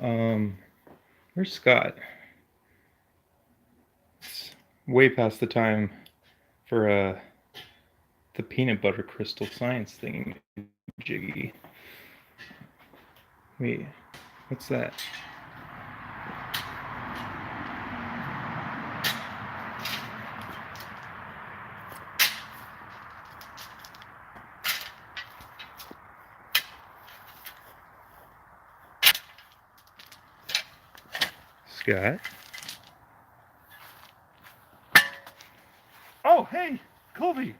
Um, where's Scott? It's way past the time for the peanut butter crystal science thing, Jiggy. Wait, what's that? Scott? Oh, hey, Colby.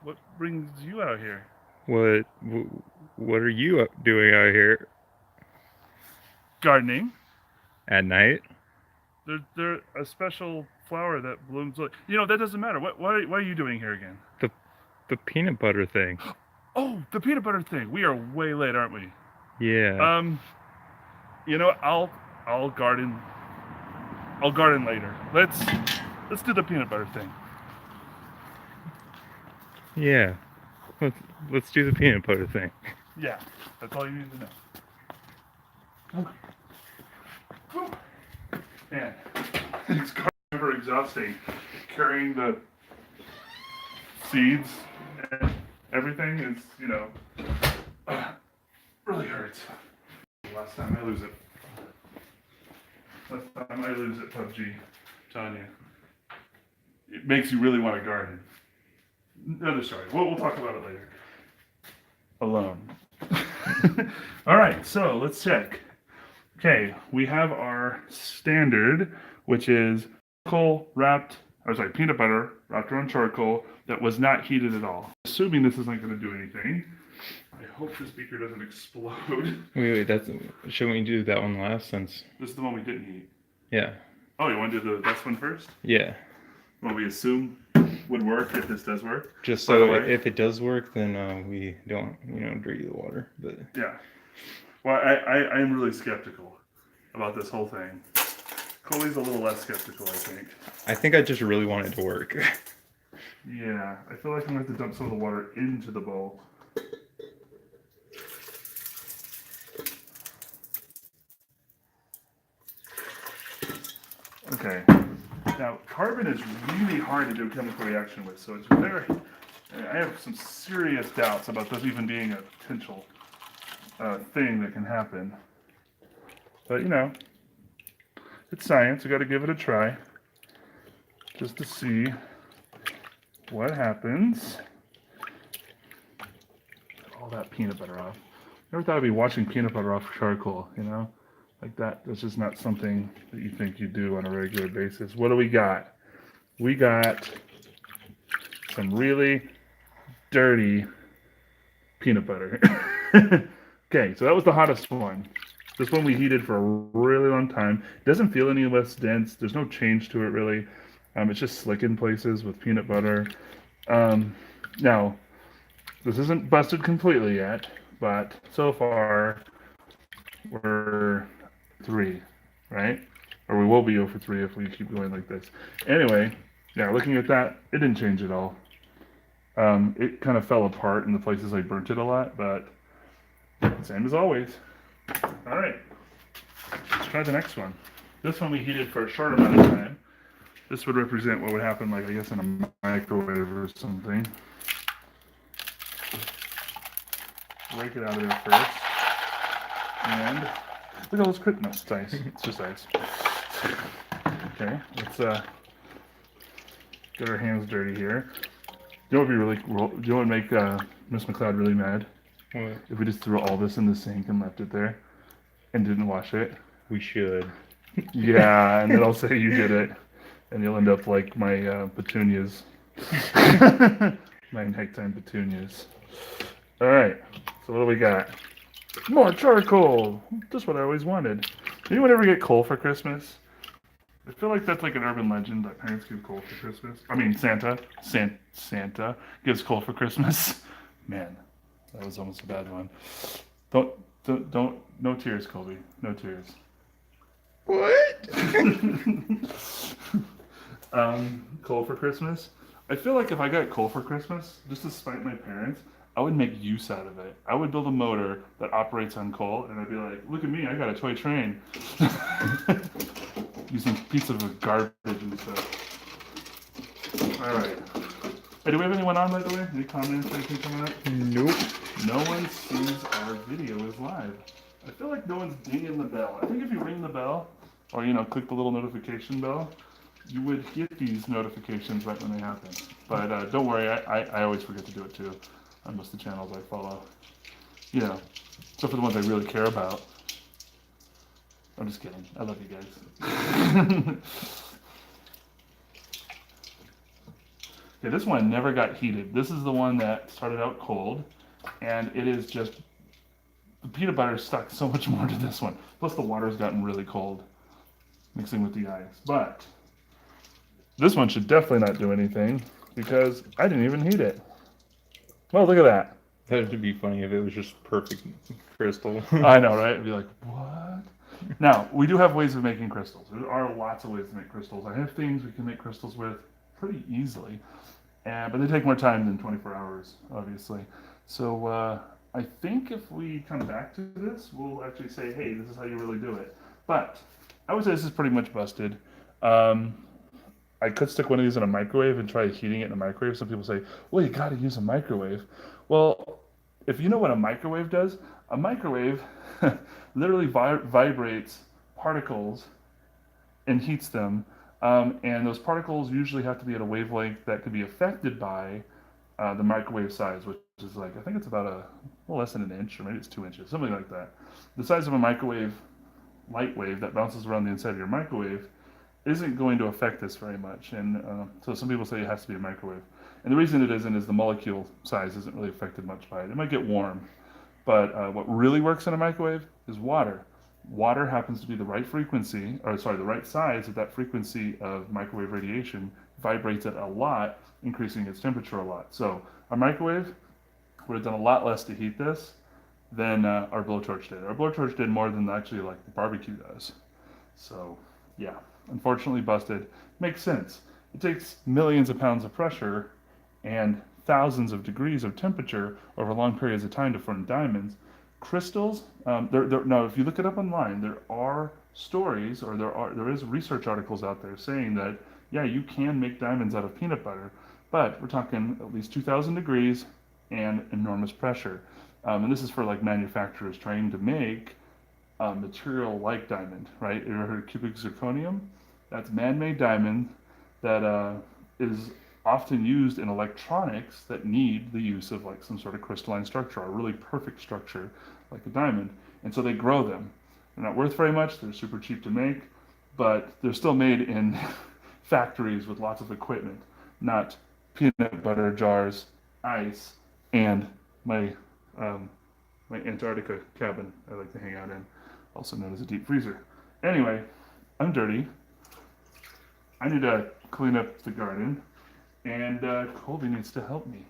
What brings you out here? What what are you doing out here Gardening. at night? They're a special flower that blooms. That doesn't matter. What are you doing here again? The the peanut butter thing. Oh, the peanut butter thing. We are way late, aren't we? Yeah. Um, I'll garden. I'll garden later. Let's do the peanut butter thing. Yeah. Let's let's do the peanut butter thing. Yeah, that's all you need to know. Man, it's ever exhausting carrying the seeds and everything is, really hurts. Last time I lose it. Last time I lose it, PUBG. I'm telling you. It makes you really want to garden. Another story. We'll talk about it later. Alone. All right, so let's check. Okay, we have our standard, which is peanut butter wrapped around charcoal that was not heated at all. Assuming this isn't going to do anything, I hope the speaker doesn't explode. Wait, that's shouldn't we do that one last since? This is the one we didn't heat. Yeah. Oh, you want to do the best one first? Yeah. What we assume would work if this does work. Just By the so way, if it does work, then we don't, dirty the water. But yeah. Well, I am really skeptical about this whole thing. Coley's a little less skeptical, I think. I think I just really want it to work. Yeah, I feel like I'm going to have to dump some of the water into the bowl. Okay. Now, carbon is really hard to do a chemical reaction with, so it's very. I have some serious doubts about this even being a potential thing that can happen. But, it's science. We got to give it a try just to see what happens. Get all that peanut butter off. Never thought I'd be watching peanut butter off charcoal, Like that's just not something that you think you do on a regular basis. What do we got? We got some really dirty peanut butter. Okay, so that was the hottest one. This one we heated for a really long time. It doesn't feel any less dense. There's no change to it really. It's just slick in places with peanut butter. Now, this isn't busted completely yet, but so far we're 3, right? Or we will be 0 for 3 if we keep going like this. Anyway, yeah, looking at that, it didn't change at all. It kind of fell apart in the places I burnt it a lot, but same as always. All right, let's try the next one. This one we heated for a short amount of time. This would represent what would happen, like I guess in a microwave or something. Break it out of there first. And look at all those quick. No, it's ice. It's just ice. Okay, let's get our hands dirty here. Do you know what would make Miss McLeod really mad? what? If we just threw all this in the sink and left it there and didn't wash it. We should. Yeah, and then I'll say you did it, and you'll end up like my petunias, my nighttime petunias. All right, so what do we got? More charcoal. Just what I always wanted. Did anyone ever get coal for Christmas? I feel like that's like an urban legend that parents give coal for Christmas. I mean, Santa gives coal for Christmas. Man, that was almost a bad one. Don't. No tears, Colby. No tears. What? Coal for Christmas. I feel like if I got coal for Christmas, just to spite my parents, I would make use out of it. I would build a motor that operates on coal, and I'd be like, look at me, I got a toy train. Using pieces of garbage and stuff. All right. Hey, do we have anyone on, by the way? Any comments or anything coming up? Nope. No one sees our video is live. I feel like no one's dinging the bell. I think if you ring the bell, or click the little notification bell, you would get these notifications right when they happen. But don't worry, I always forget to do it too on most of the channels I follow. Except for the ones I really care about. I'm just kidding. I love you guys. Okay, this one never got heated. This is the one that started out cold, and it is just, the peanut butter stuck so much more to this one. Plus the water's gotten really cold, mixing with the ice. But this one should definitely not do anything, because I didn't even heat it. Well, look at that. That would be funny if it was just perfect crystal. I know, right? It'd be like, what? Now, we do have ways of making crystals. There are lots of ways to make crystals. I have things we can make crystals with pretty easily, but they take more time than 24 hours, obviously. So I think if we come back to this, we'll actually say, hey, this is how you really do it. But I would say this is pretty much busted. I could stick one of these in a microwave and try heating it in a microwave. Some people say, well, you got to use a microwave. Well, if you know what a microwave does, a microwave literally vibrates particles and heats them. And those particles usually have to be at a wavelength that could be affected by the microwave size, which is like, I think it's about a little less than an inch, or maybe it's 2 inches, something like that. The size of a microwave light wave that bounces around the inside of your microwave isn't going to affect this very much. And so some people say it has to be a microwave. And the reason it isn't is the molecule size isn't really affected much by it. It might get warm, but what really works in a microwave is water. Water happens to be the right frequency, or sorry, the right size of that frequency of microwave radiation, vibrates it a lot, increasing its temperature a lot. So our microwave would have done a lot less to heat this than our blowtorch did. Our blowtorch did more than actually like the barbecue does. So yeah, unfortunately busted. Makes sense. It takes millions of pounds of pressure and thousands of degrees of temperature over long periods of time to form diamonds. Crystals, now if you look it up online, there are stories, or there is research articles out there saying that, yeah, you can make diamonds out of peanut butter, but we're talking at least 2,000 degrees and enormous pressure. And this is for like manufacturers trying to make material like diamond, right? You ever heard of cubic zirconium? That's man-made diamond that is often used in electronics that need the use of like some sort of crystalline structure, a really perfect structure like a diamond. And so they grow them. They're not worth very much, they're super cheap to make, but they're still made in factories with lots of equipment, not peanut butter jars, ice, and my Antarctica cabin I like to hang out in, also known as a deep freezer. Anyway, I'm dirty. I need to clean up the garden. And Colby needs to help me.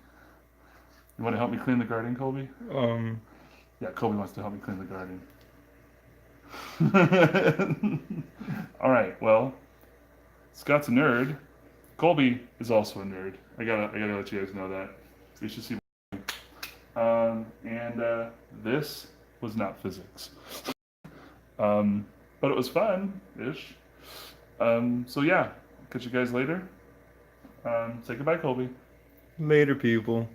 You want to help me clean the garden, Colby? Yeah, Colby wants to help me clean the garden. All right, well, Scott's a nerd. Colby is also a nerd. I gotta let you guys know that. You should see. This was not physics. But it was fun-ish. So yeah, catch you guys later. Say goodbye, Colby. Later, people.